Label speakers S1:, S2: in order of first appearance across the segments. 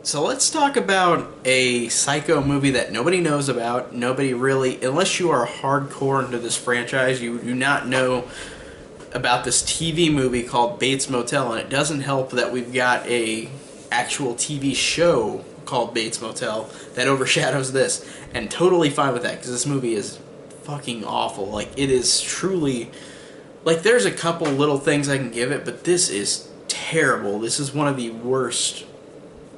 S1: So let's talk about a Psycho movie that nobody knows about. Nobody really, unless you are hardcore into this franchise, you do not know about this TV movie called Bates Motel, and it doesn't help that we've got a actual TV show called Bates Motel that overshadows this, and totally fine with that because this movie is fucking awful. Like, it is truly, like, there's a couple little things I can give it, but this is terrible. This is one of the worst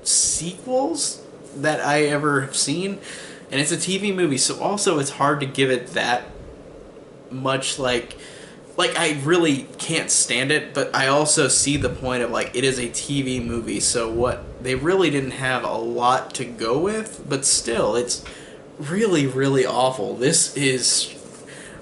S1: sequels that I ever have seen, and it's a TV movie, so also it's hard to give it that much. Like I really can't stand it, but I also see the point of, like, it is a TV movie, so what, they really didn't have a lot to go with, but still, it's really, really awful. This is,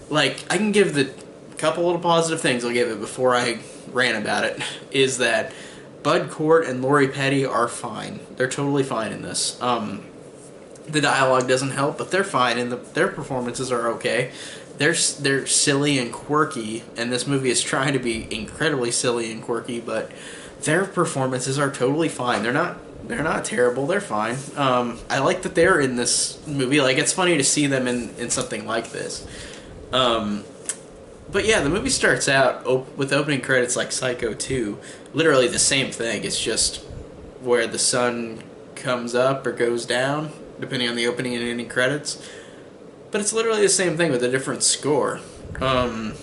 S1: like, I can give the couple little positive things I'll give it before I rant about it, is that Bud Cort and Lori Petty are fine. They're totally fine in this. The dialogue doesn't help, but they're fine, and their performances are okay. They're silly and quirky, and this movie is trying to be incredibly silly and quirky, but their performances are totally fine. They're not terrible. They're fine. I like that they're in this movie. Like, it's funny to see them in something like this. But yeah, the movie starts out with opening credits like Psycho 2. Literally the same thing. It's just where the sun comes up or goes down, depending on the opening and ending credits. But it's literally the same thing with a different score. And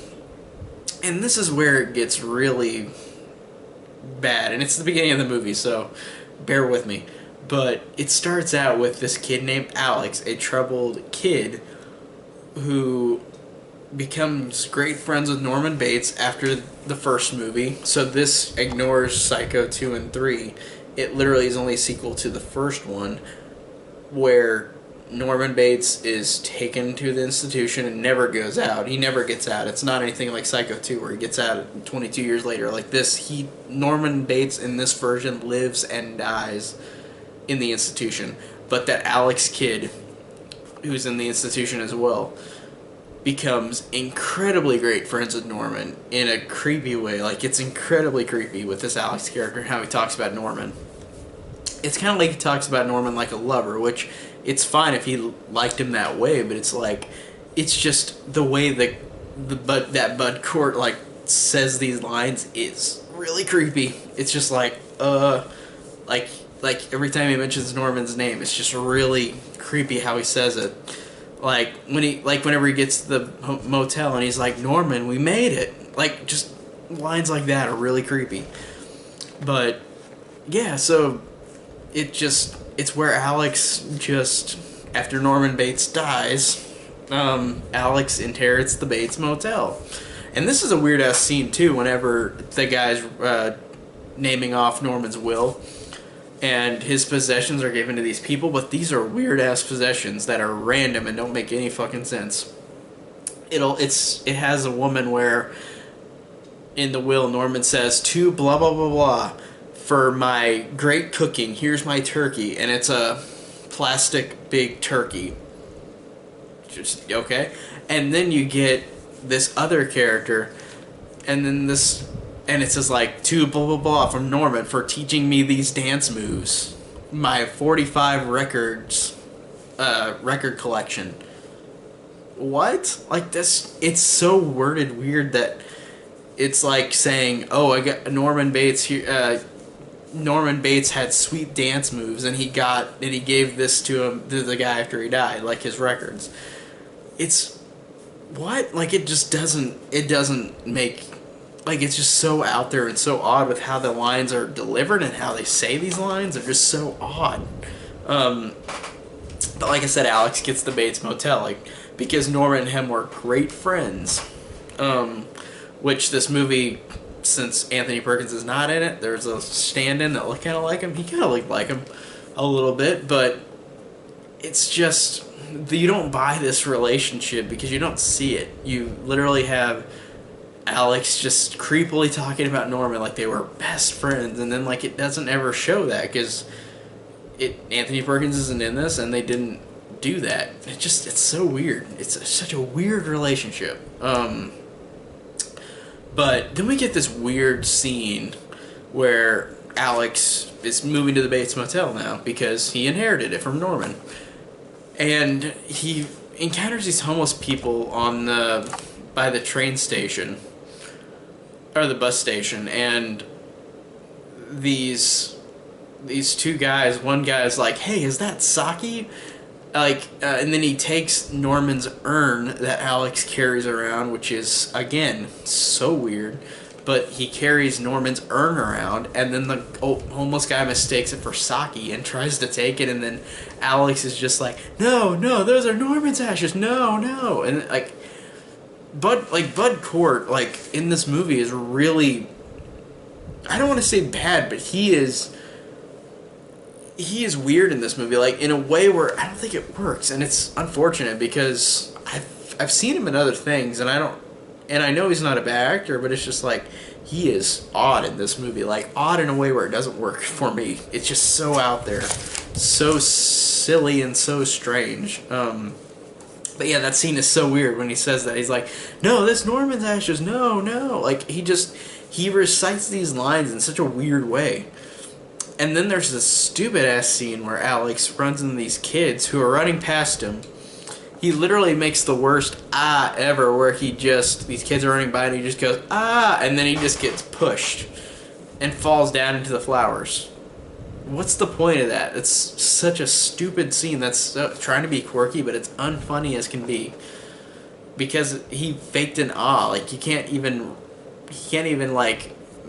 S1: this is where it gets really bad. And it's the beginning of the movie, so bear with me. But it starts out with this kid named Alex, a troubled kid who becomes great friends with Norman Bates after the first movie. So this ignores Psycho 2 and 3. It literally is only a sequel to the first one, where Norman Bates is taken to the institution and never goes out. He never gets out. It's not anything like Psycho 2 where he gets out 22 years later. Like this, Norman Bates in this version lives and dies in the institution. But that Alex kid, who's in the institution as well, becomes incredibly great friends with Norman in a creepy way. Like, it's incredibly creepy with this Alex character and how he talks about Norman. It's kind of like he talks about Norman like a lover, which it's fine if he liked him that way, but it's like, it's just the way that Bud Cort, like, says these lines is really creepy. It's just like every time he mentions Norman's name, it's just really creepy how he says it. Like, whenever he gets to the motel and he's like, Norman, we made it. Like, just lines like that are really creepy. But, yeah, so it's where Alex just, after Norman Bates dies, Alex inherits the Bates Motel. And this is a weird-ass scene, too, whenever the guy's naming off Norman's will. And his possessions are given to these people, but these are weird-ass possessions that are random and don't make any fucking sense. It has a woman where, in the will, Norman says, to blah blah blah blah, for my great cooking, here's my turkey, and it's a plastic big turkey. Just, okay? And then you get this other character, and then this... And it says, like, to blah, blah, blah from Norman for teaching me these dance moves. My 45 records, record collection. What? Like, this, it's so worded weird that it's like saying, oh, I got Norman Bates here, Norman Bates had sweet dance moves, and he gave this to the guy after he died, like his records. It's, what? Like, it doesn't make... Like, it's just so out there and so odd with how the lines are delivered and how they say these lines. They're just so odd. But like I said, Alex gets the Bates Motel, like, because Norman and him were great friends. Which this movie, since Anthony Perkins is not in it, there's a stand-in that looked kind of like him. He kind of looked like him a little bit, but it's just, you don't buy this relationship because you don't see it. You literally have Alex just creepily talking about Norman like they were best friends, and then, like, it doesn't ever show that because Anthony Perkins isn't in this, and they didn't do that. It's so weird. It's such a weird relationship. But then we get this weird scene where Alex is moving to the Bates Motel now because he inherited it from Norman. And he encounters these homeless people by the train station, or the bus station, and these two guys, one guy's like, hey, is that sake? And then he takes Norman's urn that Alex carries around, which is, again, so weird. But he carries Norman's urn around, and then the homeless guy mistakes it for sake and tries to take it, and then Alex is just like, no, those are Norman's ashes, no. And, Bud Cort, in this movie is really, I don't want to say bad, but he is weird in this movie, in a way where I don't think it works, and it's unfortunate because I've seen him in other things, and I know he's not a bad actor, but it's just he is odd in this movie, odd in a way where it doesn't work for me. It's just so out there, so silly and so strange. But yeah, that scene is so weird when he says that. He's like, no, this Norman's ashes, no. He recites these lines in such a weird way. And then there's this stupid-ass scene where Alex runs into these kids who are running past him. He literally makes the worst ever, where these kids are running by and he just goes, and then he just gets pushed and falls down into the flowers. What's the point of that? It's such a stupid scene that's trying to be quirky, but it's unfunny as can be. Because he faked an he can't even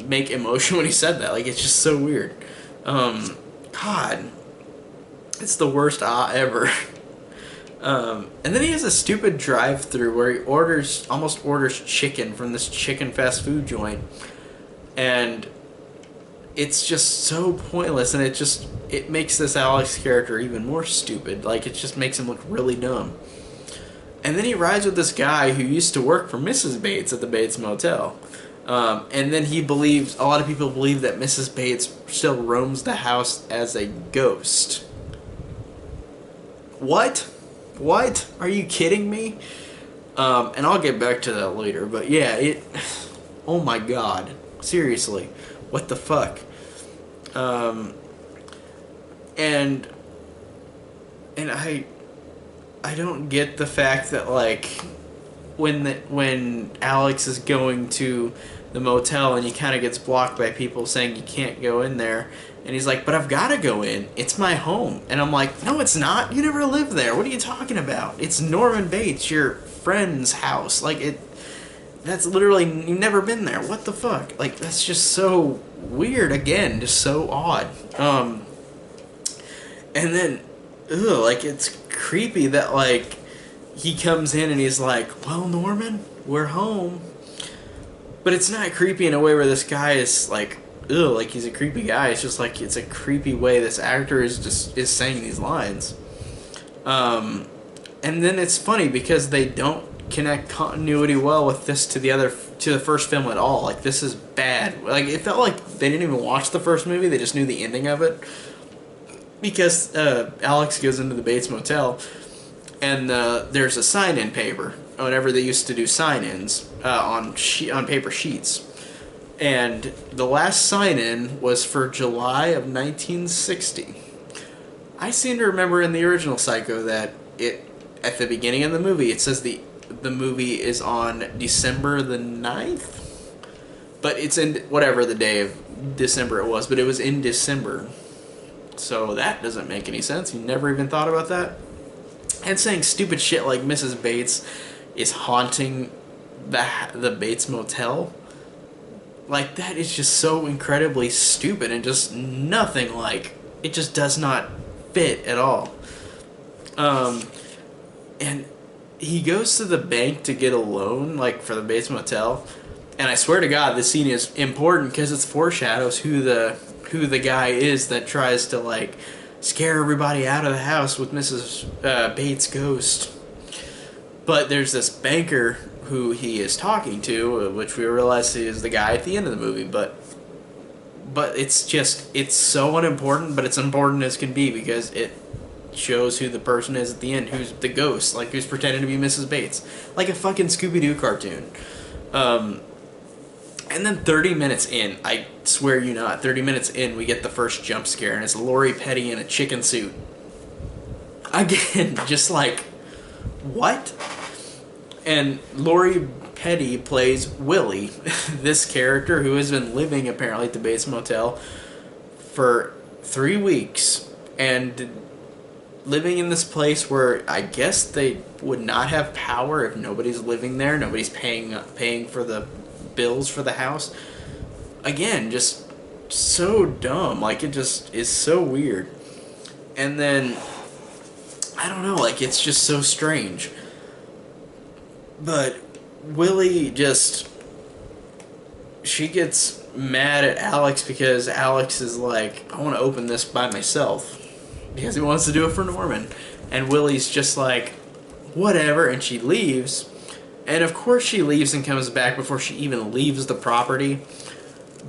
S1: make emotion when he said that. It's just so weird. God. It's the worst ever. And then he has a stupid drive-thru where he almost orders chicken from this chicken fast food joint. And it's just so pointless, and it makes this Alex character even more stupid. It just makes him look really dumb. And then he rides with this guy who used to work for Mrs. Bates at the Bates Motel. And then a lot of people believe that Mrs. Bates still roams the house as a ghost. What? Are you kidding me? And I'll get back to that later, but yeah, oh my god. Seriously. What the fuck? And I don't get the fact that when Alex is going to the motel and he kind of gets blocked by people saying you can't go in there, and he's like, but I've got to go in, it's my home. And I'm like, no, it's not, you never lived there, what are you talking about? It's Norman Bates, your friend's house. That's literally, you've never been there, what the fuck? That's just so weird, again, just so odd. And then, it's creepy that, he comes in and he's like, well, Norman, we're home. But it's not creepy in a way where this guy is he's a creepy guy. It's just it's a creepy way this actor is saying these lines. And then it's funny because they don't connect continuity well with this to the first film at all. This is bad. It felt like they didn't even watch the first movie, they just knew the ending of it. Because Alex goes into the Bates Motel, and there's a sign-in paper. Whenever they used to do sign-ins on paper sheets. And the last sign-in was for July of 1960. I seem to remember in the original Psycho that at the beginning of the movie, it says the movie is on December the 9th? But it's in whatever the day of December it was, but it was in December. So that doesn't make any sense. You never even thought about that? And saying stupid shit like Mrs. Bates is haunting the Bates Motel. That is just so incredibly stupid and just nothing it just does not fit at all. And he goes to the bank to get a loan, for the Bates Motel, and I swear to God, this scene is important because it foreshadows who the guy is that tries to scare everybody out of the house with Mrs. Bates' ghost. But there's this banker who he is talking to, which we realize is the guy at the end of the movie, but it's so unimportant, but it's important as can be because it shows who the person is at the end, who's the ghost, who's pretending to be Mrs. Bates, like a fucking Scooby-Doo cartoon. And And then 30 minutes in, I swear you not, 30 minutes in, we get the first jump scare, and it's Lori Petty in a chicken suit. Again, just like, what? And Lori Petty plays Willie, this character who has been living apparently at the Bates Motel for 3 weeks, and living in this place where I guess they would not have power if nobody's living there, nobody's paying for the bills for the house. Again, just so dumb. Like, it just is so weird. And then, I don't know, like, it's just so strange. But Willie just, she gets mad at Alex because Alex is like, I want to open this by myself, because he wants to do it for Norman. And Willie's just like, whatever, and she leaves. And of course she leaves and comes back before she even leaves the property.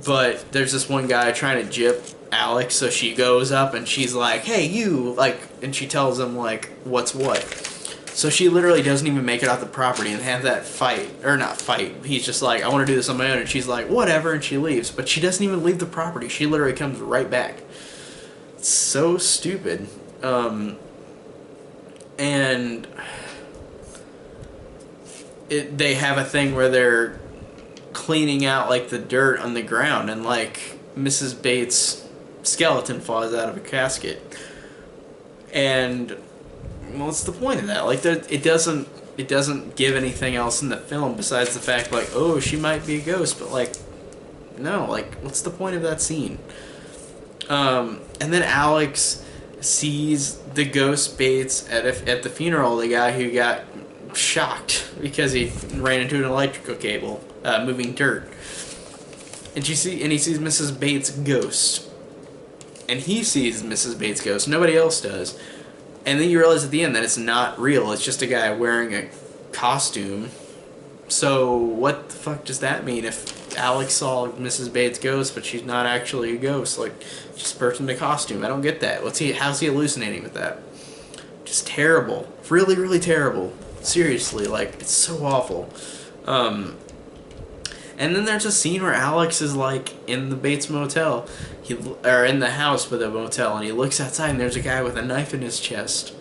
S1: But there's this one guy trying to gyp Alex, so she goes up and she's like, hey, you, like, and she tells him, like, what's what. So she literally doesn't even make it off the property and have that fight, or not fight, he's just like, I want to do this on my own, and she's like, whatever, and she leaves. But she doesn't even leave the property, she literally comes right back. It's so stupid. And they have a thing where they're cleaning out, like, the dirt on the ground, and, like, Mrs. Bates' skeleton falls out of a casket. And, well, what's the point of that? Like, it doesn't give anything else in the film besides the fact, like, oh, she might be a ghost, but, like, no, like, what's the point of that scene? And then Alex sees the ghost Bates at the funeral, the guy who got shocked because he ran into an electrical cable moving dirt. And he sees Mrs. Bates' ghost. And he sees Mrs. Bates' ghost. Nobody else does. And then you realize at the end that it's not real. It's just a guy wearing a costume. So what the fuck does that mean if Alex saw Mrs. Bates' ghost, but she's not actually a ghost? Like, just a person in a costume. I don't get that. How's he hallucinating with that? Just terrible. Really, really terrible. Seriously, like, it's so awful. And then there's a scene where Alex is, like, in the Bates Motel, or in the house with a motel, and he looks outside and there's a guy with a knife in his chest.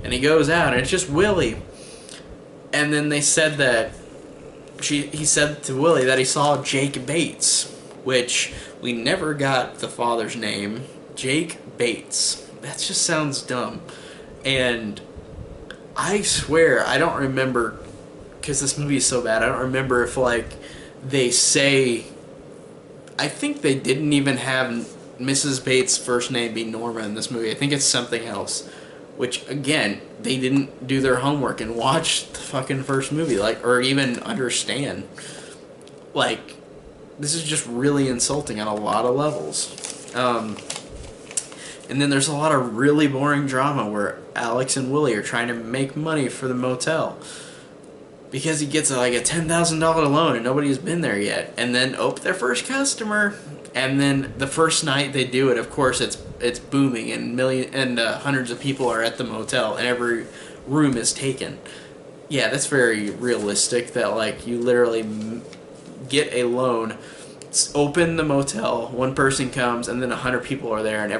S1: And he goes out and it's just Willie. And then they said that, he said to Willie that he saw Jake Bates, which we never got the father's name. Jake Bates. That just sounds dumb. And I swear, I don't remember, because this movie is so bad, I don't remember if, like, they say, I think they didn't even have Mrs. Bates' first name be Norma in this movie. I think it's something else. Which, again, they didn't do their homework and watch the fucking first movie, like, or even understand. Like, this is just really insulting on a lot of levels. And then there's a lot of really boring drama where Alex and Willie are trying to make money for the motel. Because he gets like a $10,000 loan and nobody's been there yet. And then, oh, their first customer. And then the first night they do it, of course, it's booming and hundreds of people are at the motel and every room is taken. Yeah, that's very realistic that, like, you literally get a loan, open the motel, one person comes, and then 100 people are there, and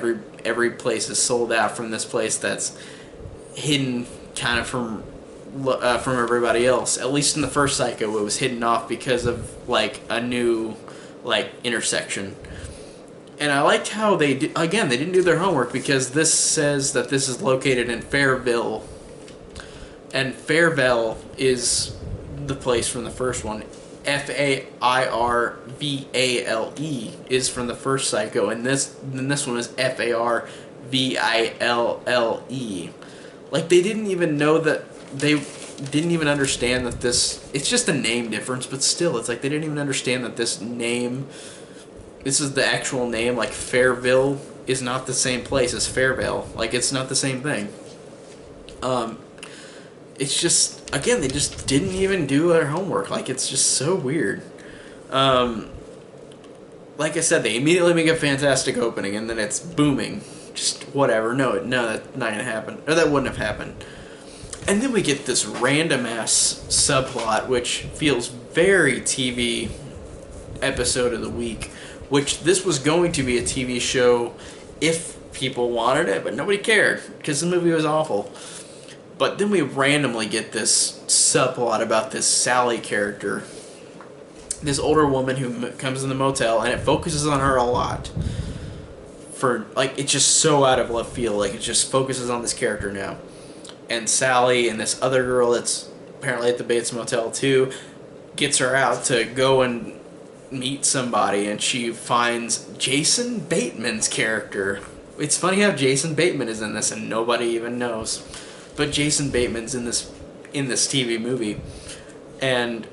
S1: every place is sold out from this place that's hidden kind of from everybody else. At least in the first Psycho, it was hidden off because of, like, a new, like, intersection. And I liked how they didn't do their homework, because this says that this is located in Fairville, and Fairville is the place from the first one. Fairvale is from the first Psycho, and this one is Farville. Like, they didn't even know that, they didn't even understand that this, it's just a name difference, but still, it's like they didn't even understand that this is the actual name. Like, Fairville is not the same place as Fairvale. Like, it's not the same thing. It's just, again, they just didn't even do their homework. Like, it's just so weird. Like I said, they immediately make a fantastic opening, and then it's booming. Just whatever. No, that's not gonna happen. Or that wouldn't have happened. And then we get this random ass subplot, which feels very TV episode of the week, which this was going to be a TV show if people wanted it, but nobody cared because the movie was awful. But then we randomly get this subplot about this Sally character, this older woman who comes in the motel, and it focuses on her a lot. For like, it's just so out of left field. Like, it just focuses on this character now, and Sally and this other girl that's apparently at the Bates Motel too gets her out to go and meet somebody, and she finds Jason Bateman's character. It's funny how Jason Bateman is in this and nobody even knows, but Jason Bateman's in this TV movie, and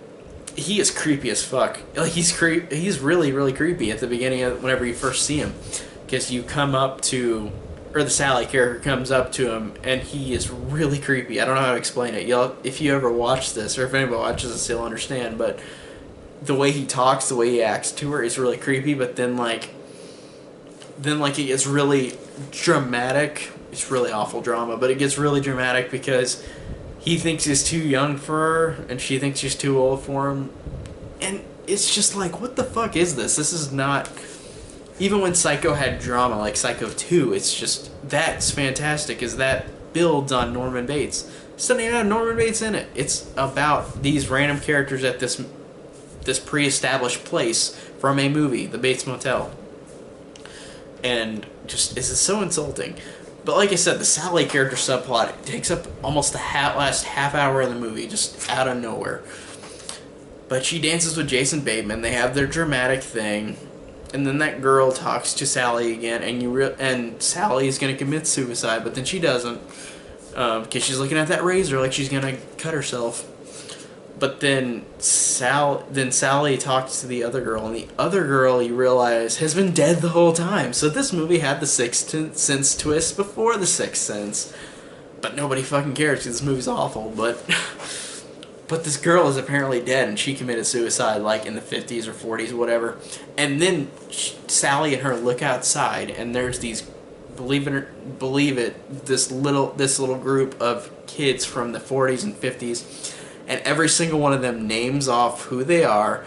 S1: he is creepy as fuck. Like, he's really, really creepy at the beginning of whenever you first see him, because you come up to, or the Sally character comes up to him, and he is really creepy. I don't know how to explain it. If you ever watch this, or if anybody watches this, you'll understand. But the way he talks, the way he acts to her is really creepy. But then it gets really dramatic. It's really awful drama, but it gets really dramatic because he thinks he's too young for her, and she thinks she's too old for him. And it's just like, what the fuck is this? This is not... Even when Psycho had drama, like Psycho 2, it's just... That's fantastic, is that builds on Norman Bates. It doesn't even have Norman Bates in it. It's about these random characters at this pre-established place from a movie, the Bates Motel. And just, it's so insulting. But like I said, the Sally character subplot takes up almost the last half hour of the movie, just out of nowhere. But she dances with Jason Bateman. They have their dramatic thing, and then that girl talks to Sally again, and Sally's gonna commit suicide, but then she doesn't, because she's looking at that razor like she's gonna cut herself. But then Sally talks to the other girl, and the other girl, you realize, has been dead the whole time. So this movie had the Sixth Sense twist before the Sixth Sense. But nobody fucking cares because this movie's awful. But this girl is apparently dead, and she committed suicide like in the 50s or 40s or whatever. And then Sally and her look outside, and there's these, believe it, this little group of kids from the 40s and 50s. And every single one of them names off who they are,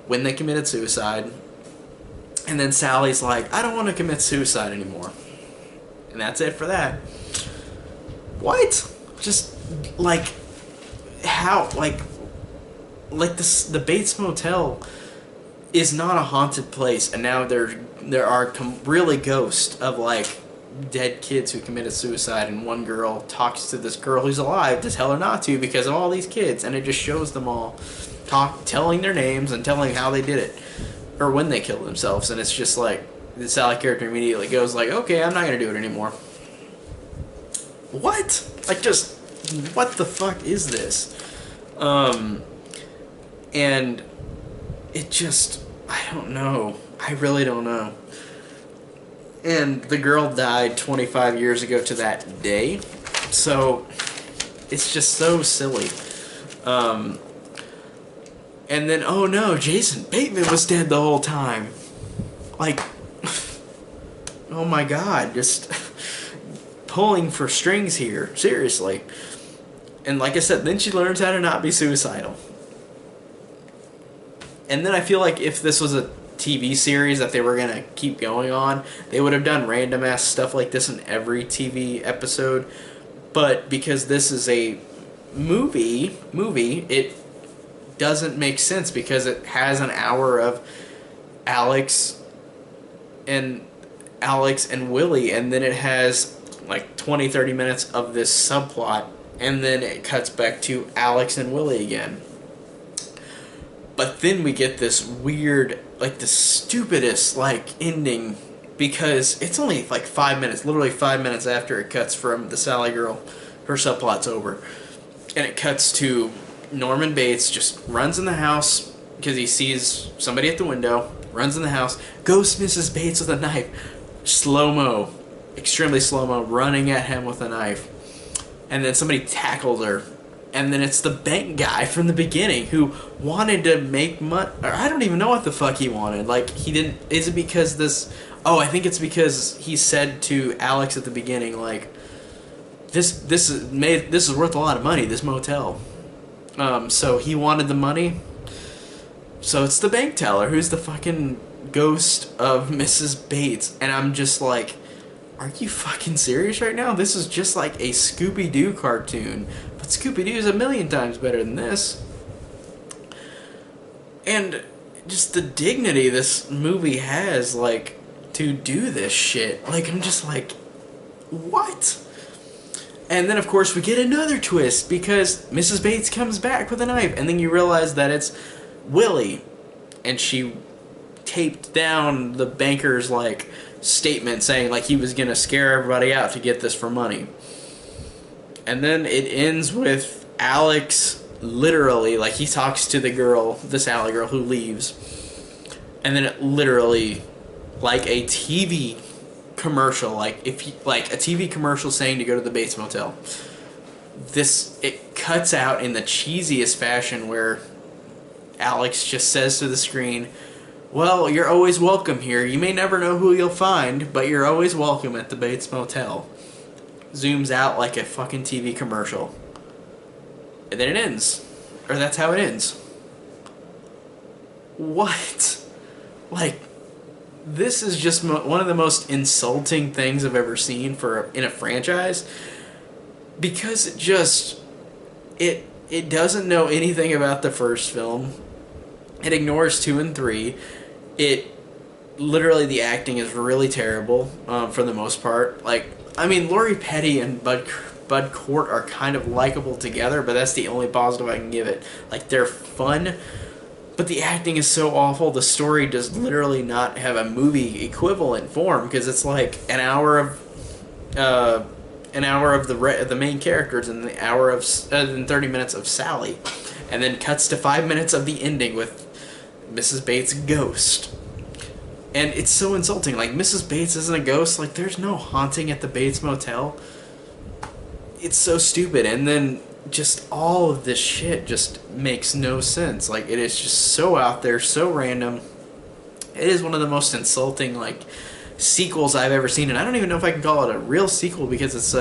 S1: when they committed suicide. And then Sally's like, I don't want to commit suicide anymore. And that's it for that. What? Just, like, how, like this, the Bates Motel is not a haunted place. And now there are really ghosts of, like, dead kids who committed suicide, and one girl talks to this girl who's alive to tell her not to because of all these kids, and it just shows them all telling their names and telling how they did it or when they killed themselves. And it's just like the Sally character immediately goes like, okay, I'm not gonna do it anymore. What? Like, just what the fuck is this? And it just, I don't know. I really don't know. And the girl died 25 years ago to that day. So, it's just so silly. And then, oh no, Jason Bateman was dead the whole time. Like, oh my god, just pulling for strings here. Seriously. And like I said, then she learns how to not be suicidal. And then I feel like if this was a TV series that they were going to keep going on, they would have done random ass stuff like this in every TV episode. But because this is a movie, it doesn't make sense because it has an hour of Alex and Willie, and then it has like 20-30 minutes of this subplot, and then it cuts back to Alex and Willie again. But then we get this weird, like, the stupidest, like, ending, because it's only, like, 5 minutes, literally 5 minutes after it cuts from the Sally girl, her subplot's over. And it cuts to Norman Bates just runs in the house, because he sees somebody at the window, runs in the house, ghosts Mrs. Bates with a knife, slow-mo, extremely slow-mo, running at him with a knife. And then somebody tackles her. And then it's the bank guy from the beginning who wanted to make money. I don't even know what the fuck he wanted. Like, he didn't... Is it because this... Oh, I think it's because he said to Alex at the beginning, like, this is worth a lot of money, this motel. So he wanted the money. So it's the bank teller who's the fucking ghost of Mrs. Bates. And I'm just like, are you fucking serious right now? This is just like a Scooby-Doo cartoon. But Scooby-Doo's a million times better than this. And just the dignity this movie has, like, to do this shit. Like, I'm just like, what? And then, of course, we get another twist because Mrs. Bates comes back with a knife. And then you realize that it's Willie. And she taped down the banker's, like, statement saying, like, he was going to scare everybody out to get this for money. And then it ends with Alex literally, like, he talks to the girl, this Sally girl who leaves. And then it literally, like a TV commercial, like if you, like a TV commercial saying to go to the Bates Motel. It cuts out in the cheesiest fashion where Alex just says to the screen, well, you're always welcome here. You may never know who you'll find, but you're always welcome at the Bates Motel. Zooms out like a fucking TV commercial. And then it ends. Or that's how it ends. What? Like, this is just one of the most insulting things I've ever seen in a franchise, because it doesn't know anything about the first film. It ignores 2 and 3. Literally the acting is really terrible for the most part. Like, I mean, Lori Petty and Bud Cort are kind of likable together, but that's the only positive I can give it. Like, they're fun. But the acting is so awful. The story does literally not have a movie equivalent form, because it's like an hour of the main characters and the hour of and 30 minutes of Sally, and then cuts to 5 minutes of the ending with Mrs. Bates' ghost. And it's so insulting. Like, Mrs. Bates isn't a ghost. Like, there's no haunting at the Bates Motel. It's so stupid. And then just all of this shit just makes no sense. Like, it is just so out there, so random. It is one of the most insulting, like, sequels I've ever seen, and I don't even know if I can call it a real sequel, because it's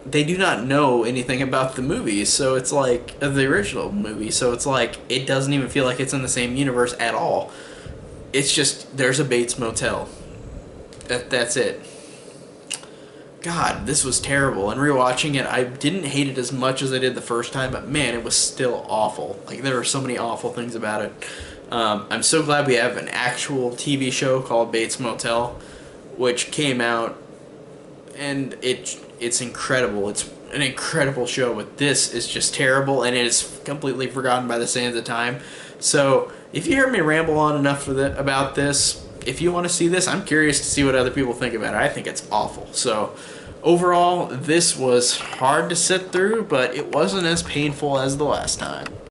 S1: they do not know anything about the movie, so it's like the original movie, so it's like it doesn't even feel like it's in the same universe at all. It's just there's a Bates Motel. That's it. God, this was terrible. And rewatching it, I didn't hate it as much as I did the first time, but man, it was still awful. Like, there were so many awful things about it. I'm so glad we have an actual TV show called Bates Motel, which came out, and it's incredible. It's an incredible show, but this is just terrible, and it is completely forgotten by the sands of time. So, if you heard me ramble on enough about this, if you want to see this, I'm curious to see what other people think about it. I think it's awful. So, overall, this was hard to sit through, but it wasn't as painful as the last time.